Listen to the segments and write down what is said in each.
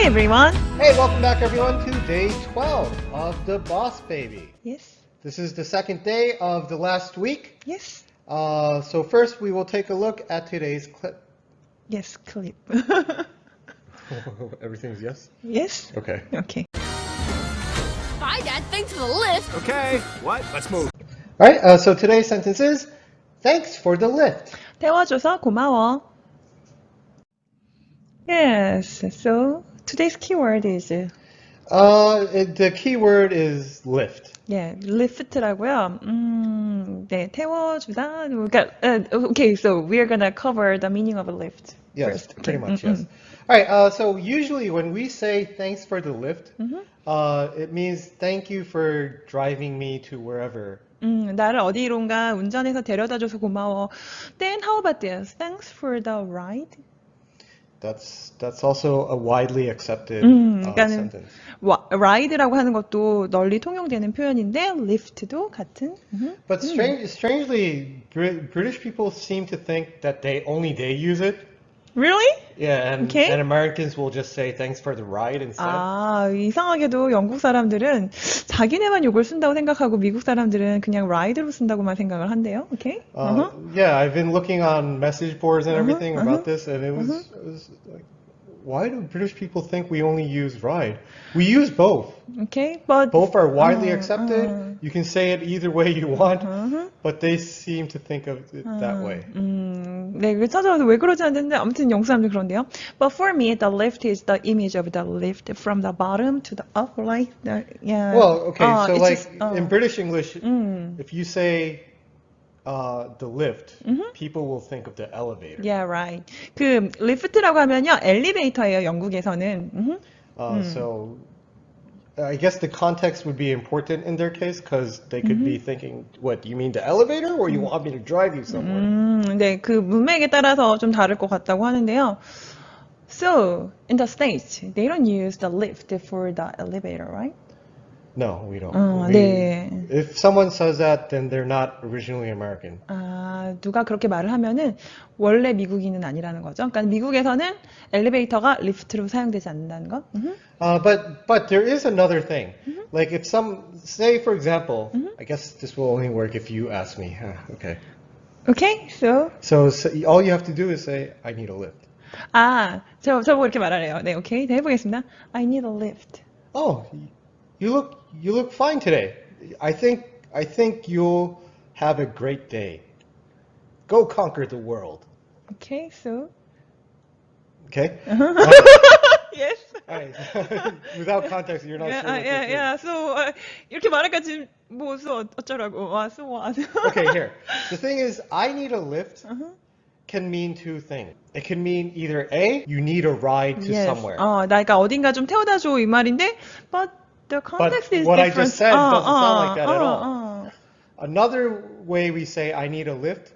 Hey everyone! Hey, welcome back everyone to day 12 of the Boss Baby. Yes, This is the second day of the last week. yes, So first we will take a look at today's clip. yes, clip. Everything's yes? yes? Okay. Okay. Bye, Dad. Thanks for the lift. Okay, what? Let's move. Alright, so today's sentence is, thanks for the lift. 태워줘서 고마워. Yes, so today's keyword is The key word is lift. lift라고요. 네, 태워주다. 그러니까, okay, so we're gonna cover the meaning of a lift Yes, first. pretty Okay. much, yes. Alright, so usually when we say thanks for the lift, it means thank you for driving me to wherever. 나를 어디론가 운전해서 데려다줘서 고마워. Then how about this? Thanks for the ride. That's also a widely accepted 그러니까는 sentence. ride라고 하는 것도 널리 통용되는 표현인데 lift도 같은. But strangely, British people seem to think that they use it. Really? Yeah, Okay. and Americans will just say thanks for the ride instead. 아, 이상하게도 영국 사람들은 자기네만 요걸 쓴다고 생각하고 미국 사람들은 그냥 ride로 쓴다고만 생각을 한대요. Okay? Yeah, I've been looking on message boards and everything about this, and it was like, why do British people think we only use ride? We use both. Okay, but Both are widely accepted. You can say it either way you want, but they seem to think of it that way. 네, 이거 찾아봐서 왜 그러지 않는데 아무튼 영국 사람들 그런데요. But for me, the lift is the image of the lift from the bottom to the up, like the yeah. Well, okay, so it's like just, in British English, if you say the lift, people will think of the elevator. Yeah, right. 그 lift라고 하면요, 엘리베이터예요, 영국에서는. So I guess the context would be important in their case because they could be thinking, what, you mean the elevator or you want me to drive you somewhere? 네, 그 문맥에 따라서 좀 다를 것 같다고 하는데요. So, in the States, they don't use the lift for the elevator, right? No, we don't. 네. If someone says that, then they're not originally American. 아, 누가 그렇게 말을 하면은 원래 미국인은 아니라는 거죠. 그러니까 미국에서는 엘리베이터가 리프트로 사용되지 않는다는 거. But there is another thing. Like if say for example, I guess this will only work if you ask me. Okay. Okay, so. So all you have to do is say, I need a lift. 아, 저보고 이렇게 말하래요. 네, 오케이. 네, 해보겠습니다. I need a lift. Oh, you look fine today. I think you'll have a great day. Go conquer the world. Okay, so. Okay? Yes. Alright. Without context, you're not sure what this is. Yeah. So, 이렇게 말하니까 지금 뭐 어쩌라고. 와, so what? Okay, here. The thing is, I need a lift can mean two things. It can mean either A, you need a ride to Yes. somewhere. 나 그러니까 어딘가 좀 태워다 줘 이 말인데, but the context But is what I different. just said doesn't sound like that at all. Another way we say I need a lift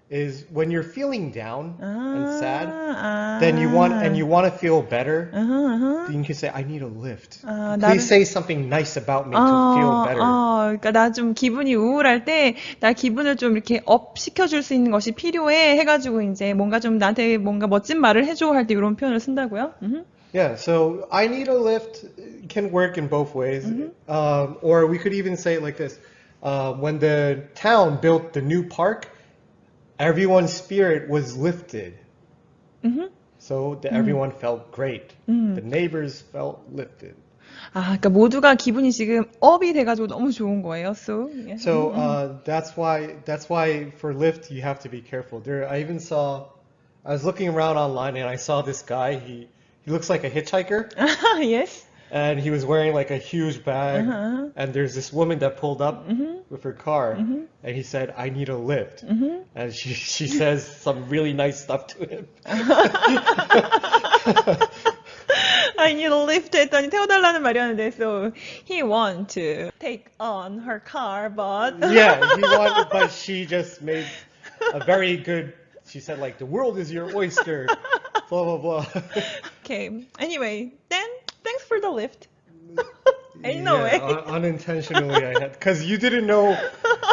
is when you're feeling down and sad, then you want to feel better. Then you can say I need a lift. Please say something nice about me to feel better. 그러니까 나 좀 기분이 우울할 때, 나 기분을 좀 이렇게 업 시켜줄 수 있는 것이 필요해 해가지고 이제 뭔가 좀 나한테 뭔가 멋진 말을 해줘 할 때 이런 표현을 쓴다고요. Yeah, so I need a lift can work in both ways. Or we could even say it like this. When the town built the new park, everyone's spirit was lifted. So everyone felt great. The neighbors felt lifted. 아, 그러니까 모두가 기분이 지금 업이 돼가지고 너무 좋은 거예요. So, yeah. So that's why for lift you have to be careful. I was looking around online and I saw this guy. He looks like a hitchhiker. Yes. And he was wearing like a huge bag. And there's this woman that pulled up with her car. And he said, I need a lift. And she says some really nice stuff to him. I need a lift 했더니 태워달라는 말이었는데, so he want to take on her car, but Yeah, he wanted, but she just made a very good. She said like the world is your oyster. Blah blah blah. okay. Anyway, then thanks for the lift. Ain't no way. Unintentionally, I had because you didn't know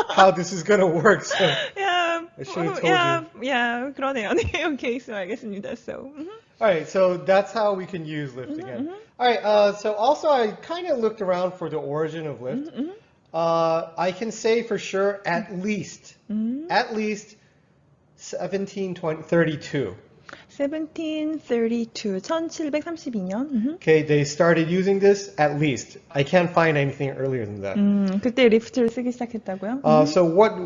how this is gonna work. So Yeah. I should have told you. Yeah, 그러네요. 네, okay, so 알겠습니다. So. All right, so that's how we can use lift again. All right. So also, I kind of looked around for the origin of lift. I can say for sure at least 1732. 1732, 1732년. Okay, they started using this at least. I can't find anything earlier than that. 그때 리프트를 쓰기 시작했다고요? So but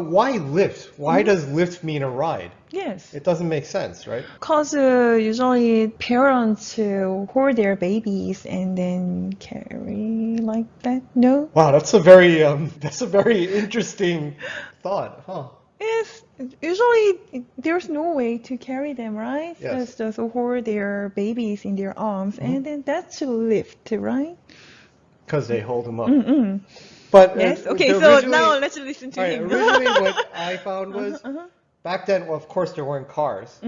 why lift? Why does lift mean a ride? Yes. It doesn't make sense, right? Because usually parents hold their babies and then carry like that. No? Wow, that's a very interesting thought, huh? Yes. Usually there's no way to carry them, right? Yes. Just hold their babies in their arms and then that's a lift, right? Because they hold them up. But Yes. Okay, so originally- now let's listen to all right, him. originally what I found was back then, well, of course, there weren't cars.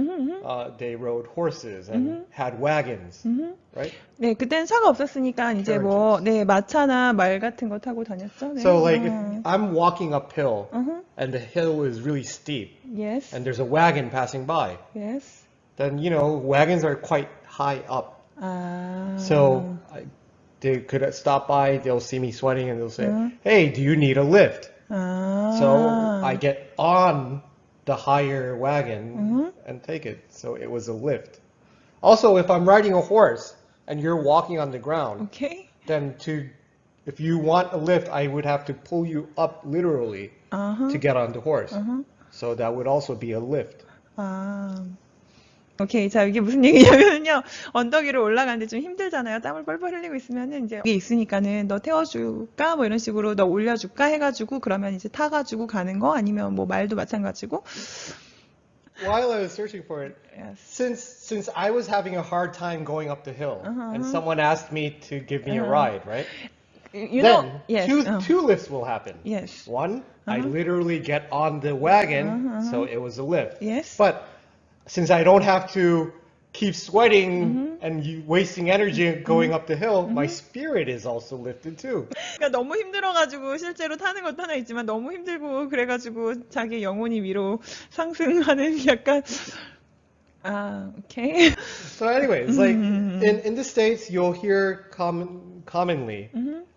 They rode horses and had wagons, right? 네, 그때는 차가 없었으니까 이제 뭐, 네, 마차나 말 같은 거 타고 다녔죠. 네. So like if I'm walking uphill and the hill is really steep Yes. and there's a wagon passing by, Yes. then wagons are quite high up. 아. So they could stop by, they'll see me sweating and they'll say, "Hey, do you need a lift?" 아. So I get on the higher wagon and take it. So it was a lift. Also, if I'm riding a horse and you're walking on the ground, Okay. then if you want a lift, I would have to pull you up literally to get on the horse. So that would also be a lift. 아. 오케이. 자, 이게 무슨 얘기냐면요. 언덕 위로 올라가는데 좀 힘들잖아요. 땀을 뻘뻘 흘리고 있으면은 이제 여기 있으니까는 너 태워줄까? 뭐 이런 식으로 너 올려줄까? 해가지고 그러면 이제 타가지고 가는 거 아니면 뭐 말도 마찬가지고. While I was searching for it, Yes. since I was having a hard time going up the hill and someone asked me to give me a ride, right? You Then know, yes. two lifts will happen. Yes. One, I literally get on the wagon, so it was a lift. Yes. But since I don't have to keep sweating and wasting energy going up the hill, my spirit is also lifted too. 그러니까 너무 힘들어가지고 실제로 타는 것도 하나 있지만 너무 힘들고 그래가지고 자기 영혼이 위로 상승하는 약간 오케이. So anyways, like in the States, you'll hear commonly,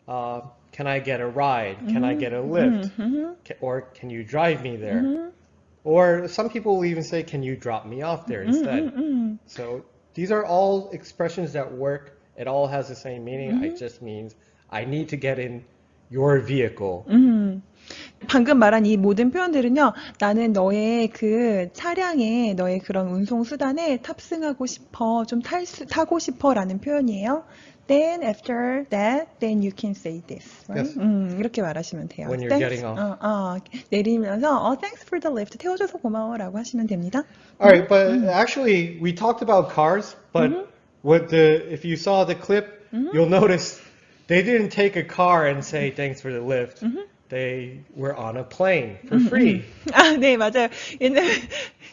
can I get a ride? Can I get a lift? Or can you drive me there? Or some people will even say, can you drop me off there instead? So these are all expressions that work. It all has the same meaning. It just means I need to get in your vehicle. 방금 말한 이 모든 표현들은요, 나는 너의 그 차량에, 너의 그런 운송수단에 탑승하고 싶어, 좀 타고 싶어 라는 표현이에요. Then after that, then you can say this. Right? Yes. 이렇게 말하시면 돼요. When you're getting off. 내리면서 thanks for the lift. 태워줘서 고마워 라고 하시면 됩니다. All right, but actually, we talked about cars, but if you saw the clip, you'll notice they didn't take a car and say thanks for the lift. They were on a plane for free. 네, 맞아요. 옛날에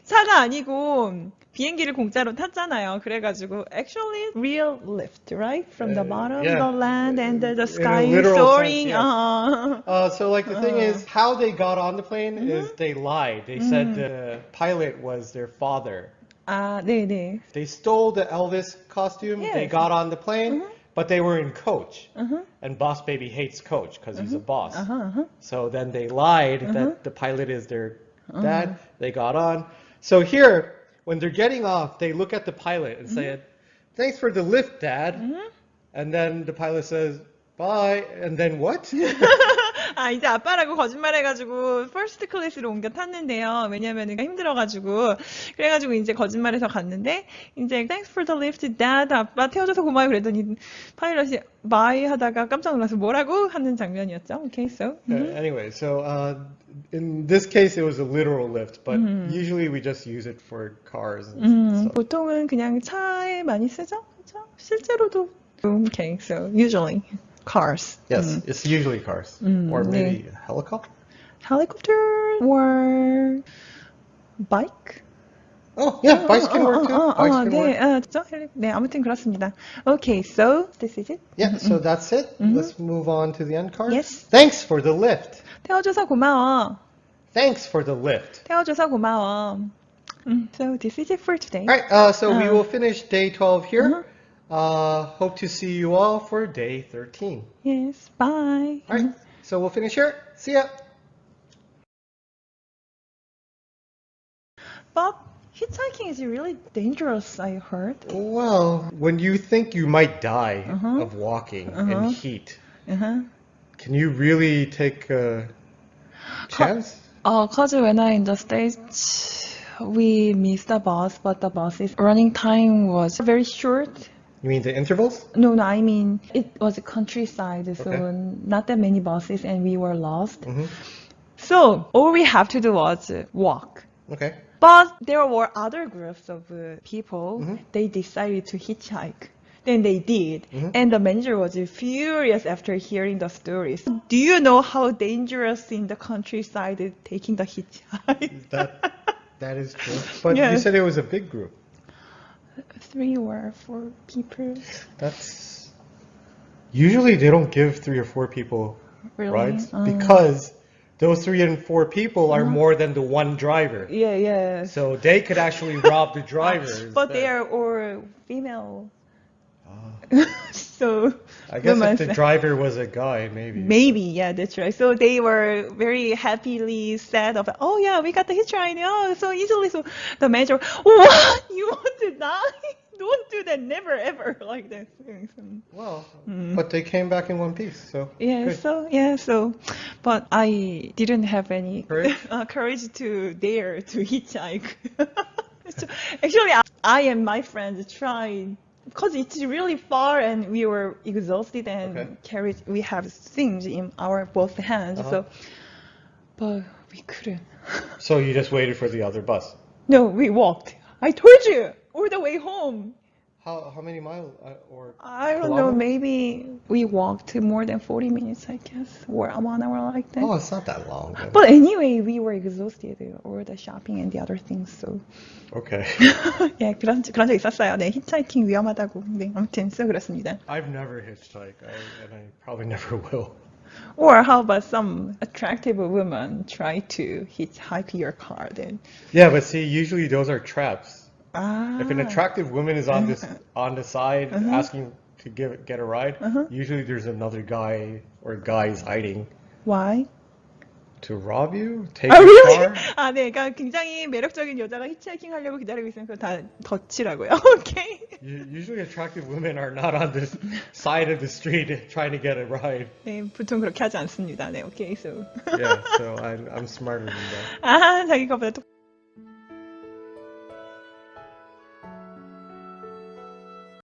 차가 아니고 비행기를 공짜로 탔잖아요. 그래가지고 actually real lift, right? From the bottom, yeah. the land, and the sky In a literal soaring. sense, So like the thing is, how they got on the plane is they lied. They said the pilot was their father. 네네. They stole the Elvis costume. Yes. They got on the plane, but they were in coach. And Boss Baby hates coach because he's a boss. So then they lied that the pilot is their dad. They got on. So here, when they're getting off, they look at the pilot and say, thanks for the lift, Dad. And then the pilot says, bye. And then what? 이제 아빠라고 거짓말해가지고 first class로 옮겨 탔는데요. 왜냐면은 힘들어가지고 그래가지고 이제 거짓말해서 갔는데 이제 thanks for the lift, dad. 아빠 태워줘서 고마워요. 그랬더니 파일럿이 bye 하다가 깜짝 놀라서 뭐라고 하는 장면이었죠. Okay, so. Anyway, so in this case, it was a literal lift, but usually we just use it for cars and stuff. 보통은 그냥 차에 많이 쓰죠. 그렇죠? 실제로도. Okay, so usually. Cars. Yes, it's usually cars. Or maybe a helicopter? Helicopter or bike? Oh, yeah, bikes can work too. Bikes can work. 네, 아무튼 그렇습니다. Okay, so this is it. Yeah, so that's it. Let's move on to the end card. Yes. Thanks for the lift. 태워줘서 고마워. Thanks for the lift. 태워줘서 고마워. So this is it for today. All right, so we will finish day 12 here. Hope to see you all for day 13. Yes, bye. All right, so we'll finish here. See ya. But hitchhiking is really dangerous, I heard. Well, when you think you might die Uh-huh. of walking in heat, Uh-huh. can you really take a chance? Cause when I in the States, we missed the bus, but the bus's running time was very short. You mean the intervals? No, I mean, it was a countryside, so Okay. not that many buses, and we were lost. Mhm. So all we have to do was walk. Okay. But there were other groups of people, Mhm. they decided to hitchhike. Then they did. Mhm. And the manager was furious after hearing the stories. Do you know how dangerous in the countryside is taking the hitchhike? That is true. But you Yes. said it was a big group. 3 or 4 people. That's usually they don't give 3 or 4 people Really? rides because those 3 and 4 people are more than the one driver. Yeah. So they could actually rob the driver. But they instead. are all female. So I guess if women the say- driver was a guy, maybe. Maybe, yeah, that's right. So they were very happily sad of, oh yeah, we got the hitchhike, oh, so easily. So the manager, what? You want to die? Don't do that, never ever, like that. Well, but they came back in one piece. So Yeah, so, but I didn't have any Courage? courage to dare to hitchhike. So, actually, I and my friends tried. Because it's really far and we were exhausted and we have things in our both hands. Uh-huh. So, but we couldn't. So you just waited for the other bus. No, we walked. I told you, all the way home. How many miles or I don't know, kilometers? maybe we walked more than 40 minutes, I guess, or 1 hour like that. Oh, it's not that long. Then. But anyway, we were exhausted, all the shopping and the other things, so. Okay. 예, 그런 적 있었어요. 네, 히치하이킹 위험하다고. 네, 아무튼 그렇습니다. I've never hitchhiked, and I probably never will. Or how about some attractive woman try to hitchhike your car then? Yeah, but see, usually those are traps. Ah. If an attractive woman is on the side asking to get a ride, usually there's another guy or guys hiding Why? to rob you, take 아, your really? car. 아, 네, 그러니까 굉장히 매력적인 여자가 히치하이킹 하려고 기다리고 있으면 그거 다 덫이라고요. 오케이. Usually attractive women are not on this side of the street trying to get a ride. 네, 보통 그렇게 하지 않습니다. 네, 오케이, so. Yeah, so I'm smarter than that. 아, 자기 거보다 똑